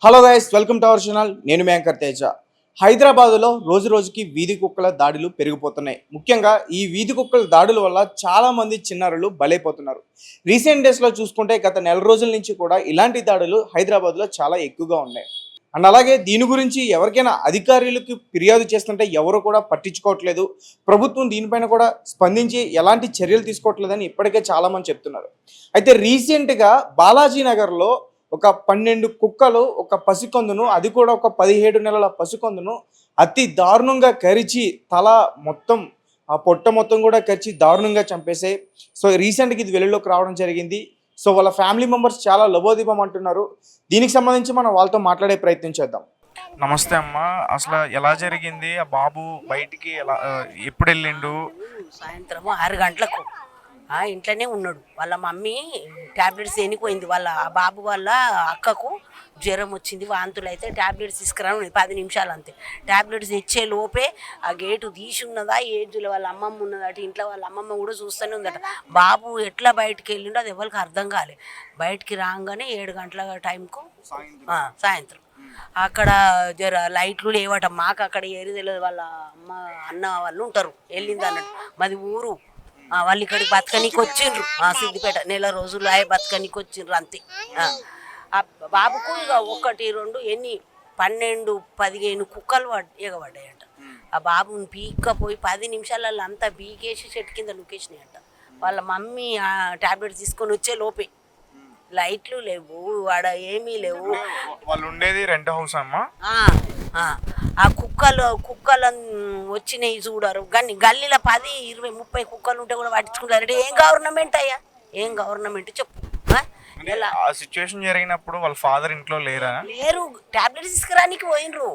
Hello guys, welcome to our channel. నేను మీ anchor Teja. హైదరాబాద్లో రోజు రోజుకి వీధి కుక్కల దాడులు పెరిగిపోతున్నాయి. ముఖ్యంగా ఈ వీధి కుక్కల దాడుల వల్ల చాలా మంది చిన్నారులు బలైపోతున్నారు. రీసెంట్ డేస్లో చూసుకుంటే గత నెల రోజుల నుంచి కూడా ఇలాంటి దాడులు హైదరాబాద్లో చాలా ఎక్కువగా ఉన్నాయి. అండ్ అలాగే దీని గురించి ఎవరికైనా అధికారులకు ఫిర్యాదు చేస్తుంటే ఎవరు కూడా పట్టించుకోవట్లేదు. ప్రభుత్వం దీనిపైన కూడా స్పందించి ఎలాంటి చర్యలు తీసుకోవట్లేదని ఇప్పటికే చాలామంది చెప్తున్నారు. అయితే రీసెంట్గా బాలాజీ నగర్లో ఒక 12 కుక్కలు ఒక పసికందును, అది కూడా ఒక 17 నెలల పసికందును అతి దారుణంగా కరిచి తల మొత్తం ఆ పొట్ట మొత్తం కూడా కరిచి దారుణంగా చంపేసాయి. సో రీసెంట్గా ఇది వెలుగులోకి రావడం జరిగింది. సో వాళ్ళ ఫ్యామిలీ మెంబర్స్ చాలా లబోదిబం అంటున్నారు. దీనికి సంబంధించి మనం వాళ్ళతో మాట్లాడే ప్రయత్నం చేద్దాం. నమస్తే అమ్మ. అసలు ఎలా జరిగింది? ఆ బాబు బయటికి ఎలా ఎప్పుడు వెళ్ళిండు? సాయంత్రము 6 గంటలకు ఇంట్లోనే ఉన్నాడు. వాళ్ళ మమ్మీ ట్యాబ్లెట్స్ ఎనిపోయింది. వాళ్ళ బాబు వాళ్ళ అక్కకు జ్వరం వచ్చింది, వాంతులు అయితే ట్యాబ్లెట్స్ తీసుకురాను 10 నిమిషాలు అంతే. ట్యాబ్లెట్స్ ఇచ్చే లోపే ఆ గేటు తీసి ఉన్నదా, ఏజ్లో వాళ్ళ అమ్మమ్మ ఉన్నదట, ఇంట్లో వాళ్ళ అమ్మమ్మ కూడా చూస్తూనే ఉందట. బాబు ఎట్లా బయటికి వెళ్ళిండో అది ఎవరికి అర్థం కాలే. బయటికి రాగానే 7 గంటల టైంకు సాయంత్రం అక్కడ జర లైట్లు లేవట. మాకు అక్కడ ఏరి తెలియదు. వాళ్ళ అన్న వాళ్ళు ఉంటారు, వెళ్ళింది అన్నట్టు. మాది ఊరు. వాళ్ళు ఇక్కడికి బతకనీకి వచ్చిండ్రు. సిద్దిపేట నెల రోజులు బతకనీకి వచ్చిండ్రు అంతే. ఆ బాబుకు ఇక 1, 2 ఎన్ని 12, 15 కుక్కలు ఎగబడ్డాయంట. ఆ బాబుని పీక్కపోయి 10 నిమిషాలలో అంతా పీకేసి చెట్టు కింద నూకేసినాయంట. వాళ్ళ మమ్మీ ఆ ట్యాబ్లెట్స్ తీసుకొని వచ్చే లోపే. లైట్లు లేవు, ఆడ ఏమీ లేవు. వాళ్ళు ఉండేది రెంట్ హౌస్ అమ్మా. ఆ కుక్కలు వచ్చినాయి చూడరు. గల్లీలో 10, 20, 30 కుక్కలు ఉంటే కూడా పట్టించుకుంటారు. ఏం గవర్నమెంట్ అయ్యా, ఏం గవర్నమెంట్ చెప్పు. ఆ సిచ్యువేషన్ జరిగినప్పుడు వాళ్ళ ఫాదర్ ఇంట్లో లేరు. టాబ్లెట్స్ తీసుకురానికి పోయినరు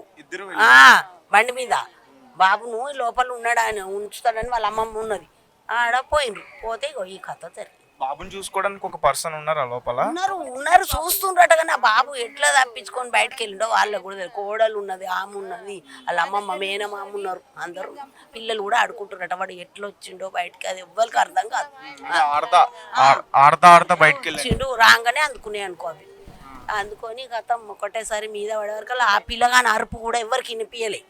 బండి మీద. బాబును లోపల ఉన్నాడు, ఆయన ఉంచుతాడని వాళ్ళ అమ్మమ్మ ఉన్నది. ఆడ పోయినరు. పోతే ఈ కథ జరిగింది. బాబుని చూసుకోవడానికి ఒక పర్సన్ ఉన్నారా లోపల? ఉన్నారు చూస్తుండ్రట. కానీ ఆ బాబు ఎట్లా తప్పించుకొని బయటకు వెళ్ళిండో వాళ్ళకు కూడా తెలియదు. కోడలు ఉన్నది, ఆమె ఉన్నది, వాళ్ళ అమ్మమ్మ మేనమామ ఉన్నారు. అందరూ పిల్లలు కూడా ఆడుకుంటున్నట. వాడు ఎట్లా వచ్చిండో బయటకి అది ఎవ్వరికి అర్థం కాదు. ఆడతా బయటకి వచ్చిండు, రాగానే అందుకునే అనుకో. అవి అందుకొని గతం ఒకటేసారి మీద పడేవరకు ఆ పిల్లగాని అరుపు కూడా ఎవరికి వినిపించలే.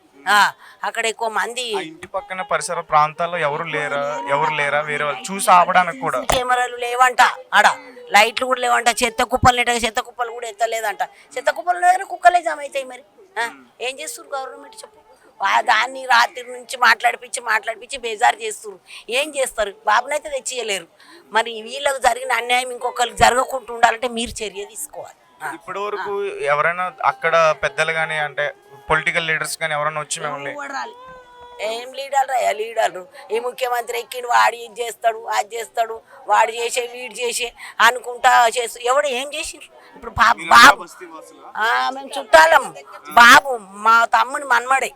అక్కడ ఎక్కువ మంది ఇంటి పక్కన పరిసర ప్రాంతాల్లో ఎవరు లేరా వేరే వాళ్ళు చూసి ఆపడానికి కూడా కెమెరాలు లేవంట. ఆడ లైట్లు కూడా లేవంట. చెత్త కుప్పలు కూడా ఎత్తలేదంట. చెత్త కుప్పల దగ్గర కుక్కలే జమ అవుతాయి. మరి ఏం చేస్తారు గవర్నమెంట్ చెప్పు. దాన్ని రాత్రి నుంచి మాట్లాడిపించి బేజారు చేస్తారు. ఏం చేస్తారు? బాబునైతే తెచ్చియలేరు. మరి వీళ్ళకు జరిగిన అన్యాయం ఇంకొకరికి జరగకుండా ఉండాలంటే మీరు చర్య తీసుకోవాలి. ఇప్పటి వరకు ఎవరైనా అక్కడ పెద్దలు కానీ అంటే పొలిటికల్ లీడర్స్ కానీ ఎవరైనా వచ్చి మిమ్మల్ని ఏం లీడర్లు ఈ ముఖ్యమంత్రి ఎక్కిండు, వాడు ఇది చేస్తాడు, అది చేస్తాడు, వాడు చేసే వీడు చేసే అనుకుంటా చేస్తూ ఎవడు ఏం చేసిండ్రు. ఇప్పుడు బాబు మేము చుట్టాలం. బాబు మా తమ్ముని మన్మడే.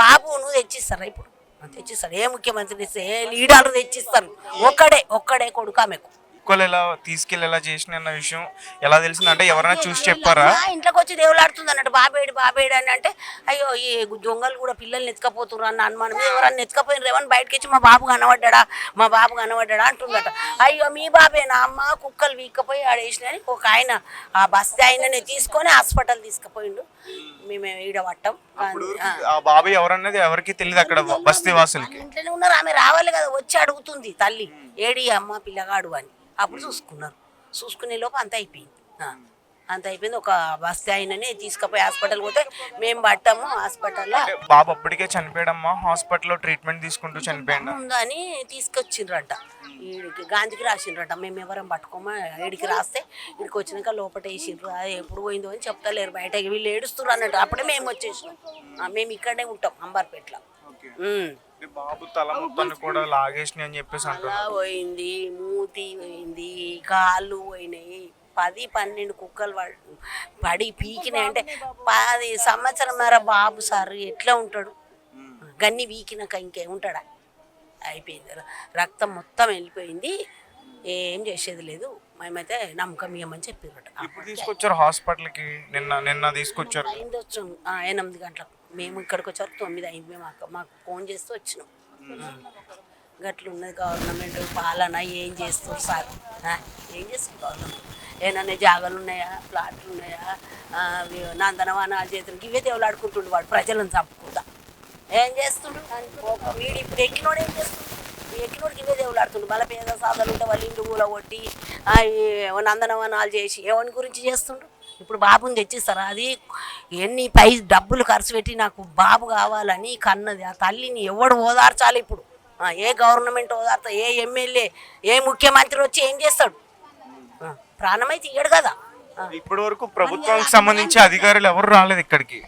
బాబును తెచ్చిస్తారా? ఇప్పుడు తెచ్చిస్తారు. ఏ ముఖ్యమంత్రి తెస్తే ఏ లీడర్లు తెచ్చిస్తారు? ఒక్కడే కొడుకు ఆమెకు. కుక్కలు ఎలా తీసుకెళ్ళి ఎలా చేసిన అన్న విషయం ఎలా తెలిసింది? అంటే ఎవరైనా చూసి చెప్పారా? ఇంట్లోకి వచ్చి దేవులాడుతుంది అన్నట్టు. బాబేడు అని అంటే అయ్యో ఈ దొంగలు కూడా పిల్లల్ని ఎత్తుకపోతున్నారు అన్న అనుమానం మీద ఎవరన్నా ఎత్తుకపోయినారు. ఏమన్నా బయటకి వచ్చి మా బాబు కనబడ్డా అంటుందట. అయ్యో మీ బాబేనా అమ్మ, కుక్కలు వీక్కపోయి ఆడేసినని ఒక ఆయన ఆ బస్తీ ఆయననే తీసుకొని హాస్పిటల్ తీసుకుపోయిండు. మేము ఈడబట్టాం. ఆ బాబు ఎవరన్నది ఎవరికి తెలియదు అక్కడ బస్తీ వాసులకి. ఇంట్లోనే ఉన్నారు. ఆమె రావాలి కదా, వచ్చి అడుగుతుంది తల్లి ఏడి అమ్మ పిల్లగాడు అని. అప్పుడు చూసుకునే లోపు అంత అయిపోయింది. ఒక బస్తీ ఆయననే తీసుకుపోయి హాస్పిటల్ పోతే మేము పట్టాము. హాస్పిటల్లో బాబు అప్పటికే చనిపోయాడమ్మా. హాస్పిటల్లో ట్రీట్మెంట్ తీసుకుంటూ చనిపోయాడు ఉందని తీసుకొచ్చిండ్రంట. ఈడికి గాంధీకి రాసిండ్రంట. మేము ఎవరం పట్టుకోమా ఈడికి రాస్తే ఇక్కడికి వచ్చినాక లోపల వేసిండ్రు. అది ఎప్పుడు పోయిందో అని చెప్తలేరు బయట. వీళ్ళు ఏడుస్తున్నారు అన్నట్టు. అప్పుడే మేము వచ్చేసినాం. మేము ఇక్కడనే ఉంటాం అంబర్పేటలో. బాబు తల మొత్తాన్ని కూడా లాగేసినాయి అని చెప్పేసి అంటున్నారు. పోయింది, మూతి పోయింది, కాళ్ళు పోయినాయి. 10, 12 కుక్కలు పడి పీకినాయి. అంటే 10 సంవత్సరంన్నర బాబు సార్ ఎట్లా ఉంటాడు? గన్ని వీకినాక ఇంకేముంటాడా? అయిపోయింది. రక్తం మొత్తం వెళ్ళిపోయింది. ఏం చేసేది లేదు. మేమైతే నమ్మకం ఇవ్వమని చెప్పారట. ఇప్పుడు తీసుకొచ్చారు హాస్పిటల్కి. నిన్న తీసుకొచ్చారు. అయింది వచ్చాం 8 గంటలకు. మేము ఇక్కడికి వచ్చారు 9 అయింది. మాకు ఫోన్ చేస్తూ వచ్చినాం. గట్లున్నది గవర్నమెంట్ పాలన. ఏం చేస్తారు సార్? ఏం చేస్తారు గవర్నమెంట్? ఏమన్నా జాగాలు ఉన్నాయా, ప్లాట్లు ఉన్నాయా, నందనవనాల చేతులకి ఇవే దేవులాడుకుంటుండు వాడు ప్రజలను చంపుకుంటా. ఏం చేస్తుండు వీడు ఇప్పుడు ఎక్కినోడు ఏం చేస్తుండు? ఈ ఎక్కినోడికి ఇవే దేవులాడుతుండు. మళ్ళీ పేద సాధలు ఉంటే వాళ్ళు ఇంటి కూల కొట్టి నందనవనాలు చేసి ఎవరి గురించి చేస్తుండు? ఇప్పుడు బాబుని తెచ్చిస్తారా? అది ఎన్ని డబ్బులు ఖర్చు పెట్టి నాకు బాబు కావాలని కన్నది ఆ తల్లిని ఎవడు ఓదార్చాలి ఇప్పుడు? ఏ గవర్నమెంట్ ఓదార్తా? ఏ ఎమ్మెల్యే, ఏ ముఖ్యమంత్రి వచ్చి ఏం చేస్తాడు? ప్రాణమైతే ఇయ్యడు కదా. ఇప్పటి వరకు ప్రభుత్వానికి సంబంధించి అధికారులు ఎవరు రాలేదు ఇక్కడికి.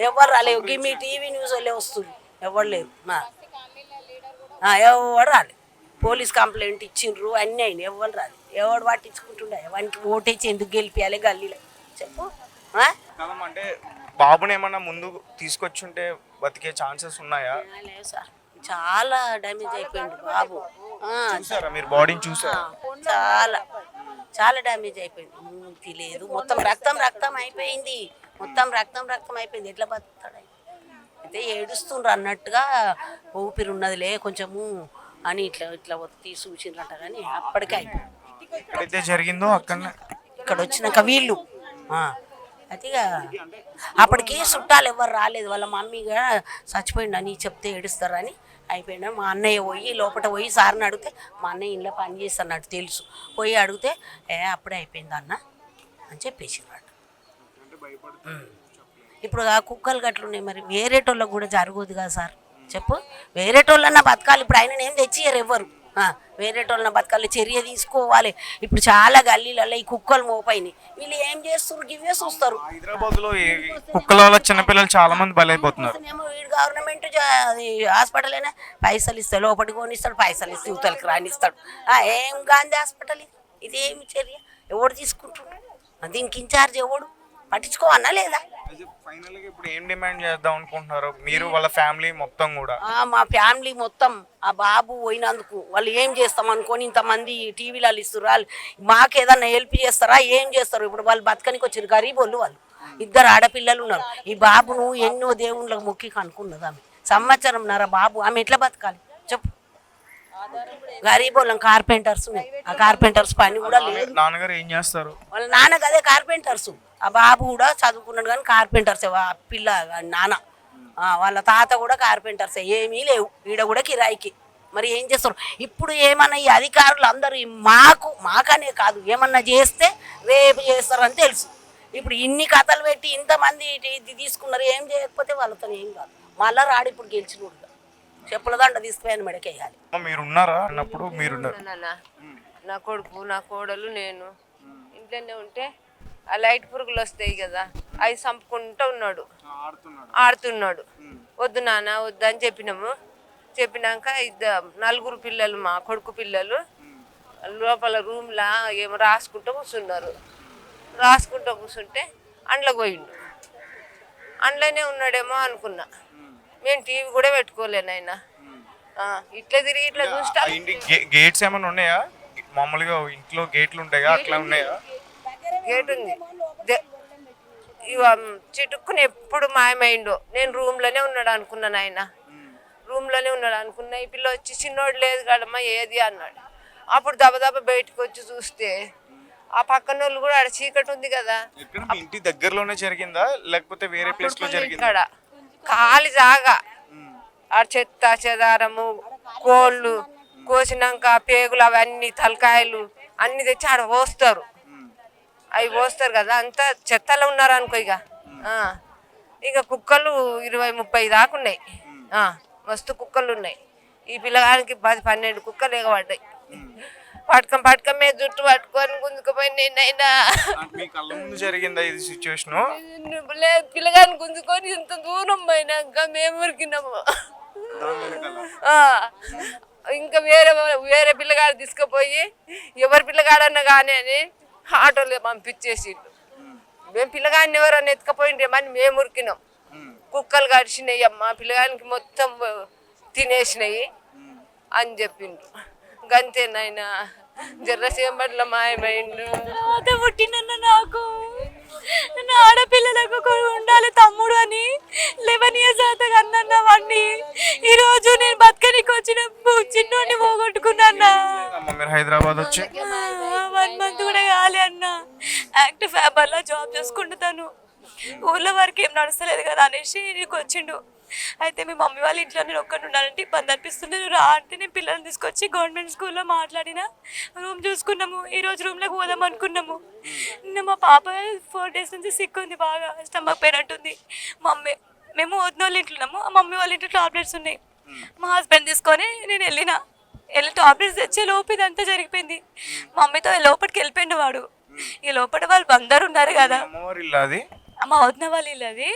ఎవరు రాలేవు. మీ టీవీ న్యూస్ వాళ్ళే వస్తుంది, ఎవరు లేరు. ఎవడు రాలేదు. పోలీస్ కంప్లైంట్ ఇచ్చిండ్రు, అన్నీ అయినాయి, ఎవరు రాలేదు. ఎవడు పట్టించుకుంటుండే? వానికి ఓటేసి ఎందుకు గెలిపియాలి గల్లీలో చెప్పు? అంటే బాబుని ఏమన్నా ముందు తీసుకొచ్చుంటే బతికే ఛాన్సెస్ ఉన్నాయా? లేవు సార్, చాలా డ్యామేజ్ అయిపోయింది బాబు. చూసారా మీరు బాడీని చూసారా? చాలా చాలా డ్యామేజ్ అయిపోయింది. మూతి లేదు, మొత్తం రక్తం అయిపోయింది. మొత్తం రక్తం అయిపోయింది. ఎట్లా బతుకుతాడు? అయితే ఏడుస్తుండ్రు అన్నట్టుగా ఊపిరి ఉన్నదిలే కొంచెము అని ఇట్లా తీసి చూసిండ్రంట. కానీ అప్పటికే అయిపోయింది. ఎక్కడైతే జరిగిందో అక్కడ ఇక్కడ వచ్చినాక వీళ్ళు అయితే ఇక అప్పటికి చుట్టాలు ఎవరు రాలేదు. వాళ్ళ మమ్మీగా చచ్చిపోయిండని చెప్తే ఏడుస్తారని అయిపోయింది. మా అన్నయ్య పోయి లోపల పోయి సార్ని అడిగితే మా అన్నయ్య ఇంట్లో పని చేస్తున్నట్టు తెలుసు. పోయి అడిగితే అప్పుడే అయిపోయింది అన్న అని చెప్పేసినాడు. ఇప్పుడు ఆ కుక్కలు గట్లున్నాయి, మరి వేరేటోళ్ళకు కూడా జరగదు కదా సార్ చెప్పు? వేరేటోళ్ళన్నా బతకాలి. ఇప్పుడు ఆయన ఏం తెచ్చియ్యరు ఎవ్వరు. వేరేటోళ్ళని బతకాలి, చర్య తీసుకోవాలి. ఇప్పుడు చాలా గల్లీలలో ఈ కుక్కలు మోపైనాయి. వీళ్ళు ఏం చేస్తారు? గివ్వే చూస్తారు. హైదరాబాద్ లో కుక్కల వల్ల చిన్నపిల్లలు చాలా మంది బలైపోతున్నారు. వీడు గవర్నమెంట్ హాస్పిటల్ అయినా పైసలు ఇస్తాడు, లోపలికి కొనిస్తాడు, పైసలు ఇస్తే యువతలకి రానిస్తాడు. ఏం గాంధీ హాస్పిటల్ ఇది ఏమి చర్య? ఎవడు తీసుకుంటున్నాడు? దీనికి ఇన్ఛార్జ్ ఎవడు? పట్టించుకోవన్నా లేదా? ఫైనల్ గా ఇప్పుడు ఏం డిమాండ్ చేద్దాం అనుకుంటున్నారు మీరు వాళ్ళ ఫ్యామిలీ మొత్తం కూడా? మా ఫ్యామిలీ మొత్తం ఆ బాబు పోయినందుకు వాళ్ళు ఏం చేస్తాం అనుకొని ఇంతమంది టీవీలలో ఇస్తున్నారు. మాకు ఏదన్నా హెల్ప్ చేస్తారా? ఏం చేస్తారు? ఇప్పుడు వాళ్ళు బతకనికి వచ్చారు, గరీబ్ వాళ్ళు. 2 ఆడపిల్లలు ఉన్నారు. ఈ బాబును ఎన్నో దేవుళ్ళకు మొక్కి కనుక్కున్నది ఆమె. సంవత్సరంన్నర బాబు, ఆమె ఎట్లా బతకాలి చెప్పు? గరీబ్ వాళ్ళం, కార్పెంటర్స్. ఆ కార్పెంటర్స్ పని కూడా లేదు. నాన్నగారు ఏం చేస్తారు? వాళ్ళ నాన్న అదే కార్పెంటర్స్. ఆ బాబు కూడా చదువుకున్నాడు కానీ కార్పెంటర్సే పిల్ల నాన్న. వాళ్ళ తాత కూడా కార్పెంటర్సే. ఏమీ లేవు ఈడ కూడా కిరాయికి. మరి ఏం చేస్తారు? ఇప్పుడు ఏమన్నా ఈ అధికారులు అందరూ మాకనే కాదు, ఏమన్నా చేస్తే రేపు చేస్తారని తెలుసు. ఇప్పుడు ఇన్ని కథలు పెట్టి ఇంతమంది ఇది తీసుకున్నారు, ఏం చేయకపోతే వాళ్ళతో ఏం కాదు. మళ్ళా రాడు ఇప్పుడు గెలిచినోడు చెప్పుల దండ తీసుకుపోయాను మెడకేయాలి. మీరున్నారా అన్నప్పుడు? మీరున్నారు. నా కొడుకు, నా కోడలు, నేను ఇంట్లోనే ఉంటే ఆ లైట్ పురుగులు వస్తాయి కదా, అవి చంపుకుంటూ ఉన్నాడు, ఆడుతున్నాడు. వద్దు నాన్న వద్దు అని చెప్పినాము. చెప్పినాక 4 పిల్లలు, మా కొడుకు పిల్లలు లోపల రూమ్లా ఏమో రాసుకుంటూ కూర్చుంటే అండ్లో పోయిండు. అండ్లోనే ఉన్నాడేమో అనుకున్నా. మేము టీవీ కూడా పెట్టుకోలేను ఆయన. ఇట్లా తిరిగి ఇట్లా చూస్తా. గేట్స్ ఏమైనా ఉన్నాయా? మామూలుగా ఇంట్లో గేట్లు ఉంటాయా? అట్లా ఉన్నాయా? గేట్ ఉంది. చిటుక్కుని ఎప్పుడు మాయమైండో. నేను రూమ్లోనే ఉన్నాడు అనుకున్నాను. ఆయన రూమ్లోనే ఉన్నాడు అనుకున్నా. ఈ పిల్ల వచ్చి చిన్నోడు లేదు కదమ్మా ఏది అన్నాడు. అప్పుడు దబదబ బయటకు వచ్చి చూస్తే ఆ పక్కన వాళ్ళు కూడా ఆడ చీకటి ఉంది కదా. ఇంటి దగ్గరలోనే జరిగిందా లేకపోతే వేరే ప్లేస్ లో జరిగిందా? ఇక్కడ ఖాళీ జాగా, ఆ చెత్త చెదారము, కోళ్ళు కోసినాక పేగులు అవన్నీ తలకాయలు అన్ని తెచ్చి ఆడ పోస్తారు. అవి పోస్తారు కదా, అంతా చెత్తలో ఉన్నారు అనుకో. ఇక కుక్కలు 20-30 దాకా ఉన్నాయి. మస్తు కుక్కలు ఉన్నాయి. ఈ పిల్లగానికి 10-12 కుక్కలు ఎగబడ్డాయి. పట్టుకం మీద జుట్టు పట్టుకొని గుంజుకుపోయి నేనైనా జరిగిందా ఇది సిచ్యువేషన్? లేదు, పిల్లగాని గుంజుకొని ఇంత దూరం పోయినాక మేము ఉరికినాము. ఇంకా వేరే పిల్లగాడు తీసుకుపోయి ఎవరి పిల్లగాడన్నా కానీ అని ఆటోలో పంపించేసి మేము పిల్లగాడిని ఎవరన్నా ఎత్తుకపోయిండ్రేమని మేము ఉరికినాం. కుక్కలు గడిచినాయి అమ్మ, పిల్లగానికి మొత్తం తినేసినాయి అని చెప్పిండ్రు. గంతేనాయన జర్రసేపట్ల మాయమైండు. పుట్టినన్న నాకు నా ఆడపిల్లలకు ఉండాలి తమ్ముడు అని 11 years అన్న వాడిని. ఈరోజు నేను బతకనికి వచ్చిన చిన్నోడిని పోగొట్టుకున్నా. హైదరాబాద్ వచ్చి 1 month కూడా కాలే అన్న. యాక్టివ్ ఫ్యాబర్లో జాబ్ చేసుకుంటాను. ఊర్లో వారికి ఏం నడుస్తలేదు కదా అనేసి నీకు వచ్చిండు. అయితే మీ మమ్మీ వాళ్ళ ఇంట్లో నేను ఒక్కటి ఉండాలంటే ఇబ్బంది అనిపిస్తుంది, నువ్వు రా అంటే నేను పిల్లల్ని తీసుకొచ్చి గవర్నమెంట్ స్కూల్లో మాట్లాడిన రూమ్ చూసుకున్నాము. ఈరోజు రూమ్లోకి పోదాం అనుకున్నాము. నిన్న మా పాప 4 days నుంచి సిక్ ఉంది, బాగా స్టమక్ పెయిన్ అంటుంది. మేము వదిన వాళ్ళ ఇంట్లో ఉన్నాము, ఆ మమ్మీ వాళ్ళ ఇంట్లో టాబ్లెట్స్ ఉన్నాయి. మా హస్బెండ్ తీసుకొని నేను వెళ్ళి టాబ్లెట్స్ తెచ్చే లోపు ఇదంతా జరిగిపోయింది. మమ్మీతో లోపలికి వెళ్ళిపోయిండు వాడు. ఈ లోపల వాళ్ళు అందరు ఉన్నారు కదా, అమ్మవారి ఇల్లు అది. మా వదిన వాళ్ళ ఇల్లు అది.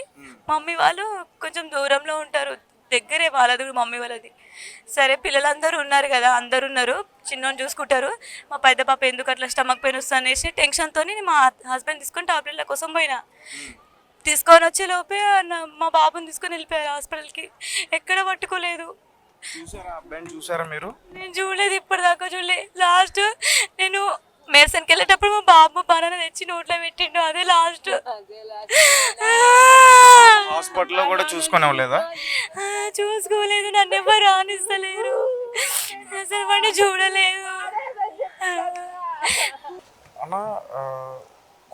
మమ్మీ వాళ్ళు కొంచెం దూరంలో ఉంటారు, దగ్గరే వాళ్ళది కూడా మమ్మీ వాళ్ళది. సరే పిల్లలందరూ ఉన్నారు కదా, అందరు ఉన్నారు, చిన్నోని చూసుకుంటారు. మా పెద్ద పాప ఎందుకు అట్లా స్టమక్ పెయిన్ వస్తుంది అనేసి టెన్షన్తో మా హస్బెండ్ తీసుకొని టాబ్లెట్ల కోసం పోయినా. తీసుకొని వచ్చే లోపే మా బాబుని తీసుకొని వెళ్ళిపోయారు హాస్పిటల్కి. ఎక్కడ పట్టుకోలేదు. చూసారా అబ్బాయిని చూసారా మీరు? నేను చూడలేదు, ఇప్పటిదాకా చూడలేదు. లాస్ట్ నేను మేర్సన్కి వెళ్ళేటప్పుడు మా బాబు బనానా తెచ్చి నోట్లో పెట్టిండు, అదే లాస్ట్. హాస్పిటల్లో కూడా చూసుకోనివ్వలేదా? చూసుకోలేదు, నన్ను ఎవరు రానిస్తలేరు, అసలు వాడిని చూడలేదు. అలా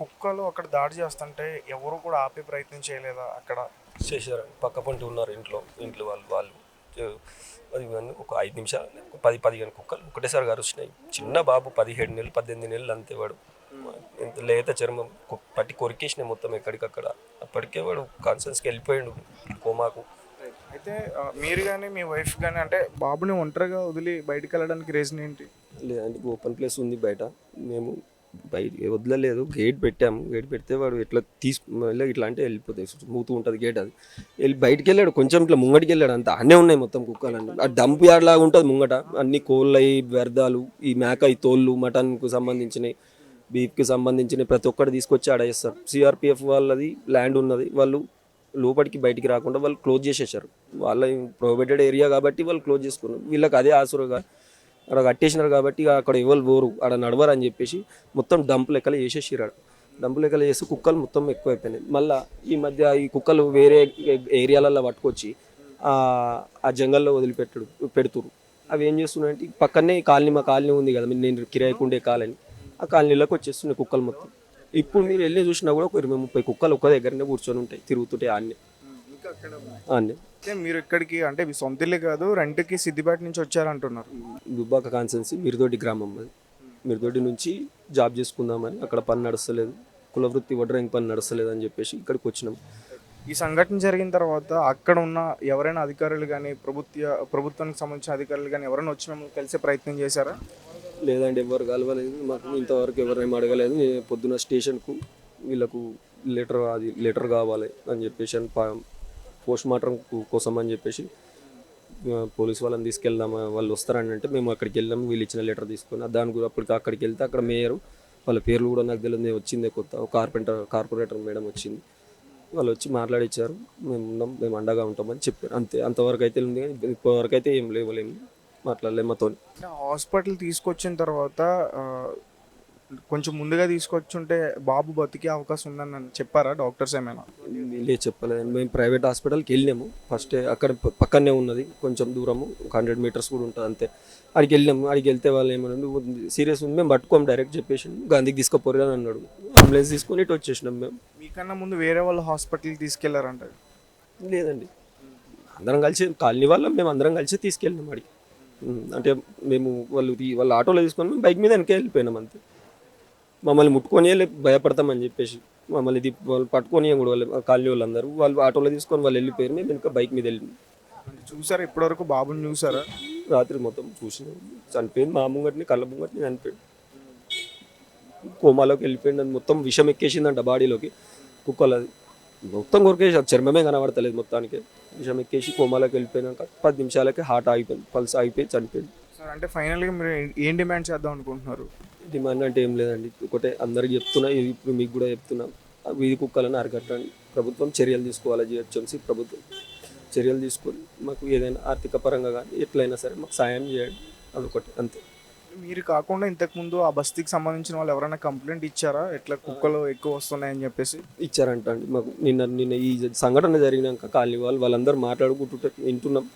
కుక్కలు అక్కడ దాడి చేస్తుంటే ఎవరు కూడా ఆపే ప్రయత్నం చేయలేదా? అక్కడ చేశారు, పక్క పంటి ఉన్నారు ఇంట్లో వాళ్ళు అది ఒక 5 నిమిషాలు 10-15 కుక్కలు ఒకటేసారి వచ్చినాయి. చిన్న బాబు 17 నెలలు 18 నెలలు అంతే. వాడు ఎంత లేత చర్మం పట్టి కొరికేసినాయి మొత్తం ఎక్కడికక్కడ. అప్పటికే వాడు కాన్షియస్కి వెళ్ళిపోయాడు కోమాకు. అయితే మీరు కానీ మీ వైఫ్ కానీ అంటే బాబుని ఒంటరిగా వదిలి బయటికి వెళ్ళడానికి రీజన్ ఏంటి? లేదంటే ఓపెన్ ప్లేస్ ఉంది బయట, మేము బయట వదలలేదు, గేట్ పెట్టాము. గేట్ పెడితే వాడు ఎట్లా ఇట్లా అంటే వెళ్ళిపోతాయి, మూతూ ఉంటుంది గేట్. అది వెళ్ళి బయటికి వెళ్ళాడు, కొంచెం ఇట్లా ముంగటికి వెళ్ళాడు, అంత అన్నీ ఉన్నాయి మొత్తం కుక్కలన్నీ. ఆ డంప్ యార్డ్ లాగా ఉంటుంది ముంగట, అన్ని కోళ్ళయి వ్యర్థాలు, ఈ మేక ఈ తోళ్ళు, మటన్కు సంబంధించినవి, బీఫ్కి సంబంధించినవి ప్రతి ఒక్కటి తీసుకొచ్చి ఆడ వేస్తారు. సిఆర్పిఎఫ్ వాళ్ళది ల్యాండ్ ఉన్నది, వాళ్ళు లోపలికి బయటికి రాకుండా వాళ్ళు క్లోజ్ చేసేసారు. వాళ్ళ ప్రొహిబిటెడ్ ఏరియా కాబట్టి వాళ్ళు క్లోజ్ చేసుకున్నారు. వీళ్ళకి అదే ఆసురుగా అక్కడ కట్టేసినారు కాబట్టి అక్కడ ఎవరు పోరు, ఆడ నడవరు అని చెప్పేసి మొత్తం డంప్ లెక్కలు వేసేసారు. ఆడ డంప్ లెక్కలు చేసి కుక్కలు మొత్తం ఎక్కువైపోయినాయి. మళ్ళీ ఈ మధ్య ఈ కుక్కలు వేరే ఏరియాలలో పట్టుకొచ్చి ఆ జంగల్లో పెడుతురు. అవి ఏం చేస్తున్నాయంటే పక్కనే మా కాలనీ ఉంది కదా, నేను కిరాయికుండే కాలనీ, ఆ కాలనీలోకి వచ్చేస్తున్నాయి కుక్కలు మొత్తం. ఇప్పుడు మీరు వెళ్ళి చూసినా కూడా ఒక 20-30 కుక్కలు ఒక్క దగ్గరనే కూర్చొని ఉంటాయి, తిరుగుతుంటాయి ఆన్నే. మీరు ఇక్కడికి అంటే మీ సొంత ఇల్లు కాదు, రెంట్కి సిద్దిపేట నుంచి వచ్చారంటున్నారు. దుబ్బాక కాన్సెన్సీ మిరుదొడ్డి గ్రామం అది. మిరుదొడ్డి నుంచి జాబ్ చేసుకుందామని, అక్కడ పని నడుస్తలేదు, కులవృత్తి వడ్రంగి పని నడుస్తలేదు అని చెప్పేసి ఇక్కడికి వచ్చినాం. ఈ సంఘటన జరిగిన తర్వాత అక్కడ ఉన్న ఎవరైనా అధికారులు కానీ ప్రభుత్వానికి సంబంధించిన అధికారులు కానీ ఎవరైనా వచ్చి మేము కలిసే ప్రయత్నం చేశారా? లేదండి, ఎవరు కలవలేదు, మాకు ఇంతవరకు ఎవరేం అడగలేదు. పొద్దున స్టేషన్కు వీళ్ళకు లెటర్ కావాలి అని చెప్పేసి, పోస్ట్ మార్టం కోసం అని చెప్పేసి పోలీస్ వాళ్ళని తీసుకెళ్దాం, వాళ్ళు వస్తారని అంటే మేము అక్కడికి వెళ్ళాము. వీళ్ళు ఇచ్చిన లెటర్ తీసుకొని దాని గురించి అక్కడికి వెళ్తే అక్కడ మేయరు, వాళ్ళ పేర్లు కూడా నాకు తెలియదు, వచ్చిందే కొత్త కార్పొరేటర్ మేడం వచ్చింది. వాళ్ళు వచ్చి మాట్లాడిచ్చారు, మేము అండగా ఉంటామని చెప్పారు. అంతే, అంతవరకు అయితే ఉంది. కానీ ఇప్పటివరకు అయితే ఏం లేవలేము, మాట్లాడలేము మాతో. హాస్పిటల్ తీసుకొచ్చిన తర్వాత కొంచెం ముందుగా తీసుకొచ్చుంటే బాబు బతికే అవకాశం ఉందని చెప్పారా డాక్టర్స్ ఏమైనా? లేదు, చెప్పలేదు. మేము ప్రైవేట్ హాస్పిటల్కి వెళ్ళాము. ఫస్ట్ అక్కడ పక్కనే ఉన్నది, కొంచెం దూరము, 100 meters కూడా ఉంటుంది అంతే. అడికి వెళ్ళాము. అడికి వెళ్తే వాళ్ళు ఏమన్నా సీరియస్ ఉంది, మేము పట్టుకోము డైరెక్ట్ చెప్పేసి గాంధీకి తీసుకుపోరు అని అన్నాడు. అంబులెన్స్ తీసుకొని ఇటు వచ్చేసినాం మేము. మీకన్నా ముందు వేరే వాళ్ళు హాస్పిటల్కి తీసుకెళ్లారంట? లేదండి, అందరం కలిసి కాలనీ వాళ్ళం, మేము అందరం కలిసి తీసుకెళ్ళినాం అడిగి. అంటే మేము వాళ్ళ ఆటోలో తీసుకొని మేము బైక్ మీద వెనకే వెళ్ళిపోయినాం అంతే. మమ్మల్ని ముట్టుకొని భయపడతామని చెప్పేసి మమ్మల్ని వాళ్ళు పట్టుకొని కూడా వాళ్ళు కాలనీ వాళ్ళందరూ వాళ్ళు ఆటోలో తీసుకొని వాళ్ళు వెళ్ళిపోయారు. మేము ఇంకా బైక్ మీద వెళ్ళినాం. చూసారా ఇప్పటివరకు బాబుని చూసారా? రాత్రి మొత్తం చూసినాం, చనిపోయింది. మా ముంగటిని కళ్ళ ముంగటిని చనిపోయాడు, కోమాలోకి వెళ్ళిపోయింది. అది మొత్తం విషం ఎక్కేసిందంట బాడీలోకి, కుక్కలది మొత్తం కొరికేసి చర్మమే కనబడతలేదు మొత్తానికి. విషం ఎక్కేసి కోమాలోకి వెళ్ళిపోయినాక 10 నిమిషాలకి హార్ట్ ఆగిపోయింది, పల్స్ ఆగిపోయి చనిపోయింది. సార్ అంటే ఫైనల్గా మీరు ఏం డిమాండ్ చేద్దాం అనుకుంటున్నారు? డిమాండ్ అంటే ఏం లేదండి, ఒకటే అందరికి చెప్తున్నా, ఇప్పుడు మీకు కూడా చెప్తున్నా, వీధి కుక్కలను అరికట్టండి. ప్రభుత్వం చర్యలు తీసుకోవాలి, జిహెచ్ఎంసీ ప్రభుత్వం చర్యలు తీసుకొని మాకు ఏదైనా ఆర్థిక పరంగా కానీ ఎట్లయినా సరే మాకు సాయం చేయండి, అదొకటి అంతే. మీరు కాకుండా ఇంతకుముందు ఆ బస్తీకి సంబంధించిన వాళ్ళు ఎవరైనా కంప్లైంట్ ఇచ్చారా, ఎట్లా కుక్కలు ఎక్కువ వస్తున్నాయని చెప్పేసి? ఇచ్చారంట అండి మాకు. నిన్న ఈ సంఘటన జరిగినాక కాలనీ వాళ్ళందరూ మాట్లాడుకుంటుంటే వింటున్నాం.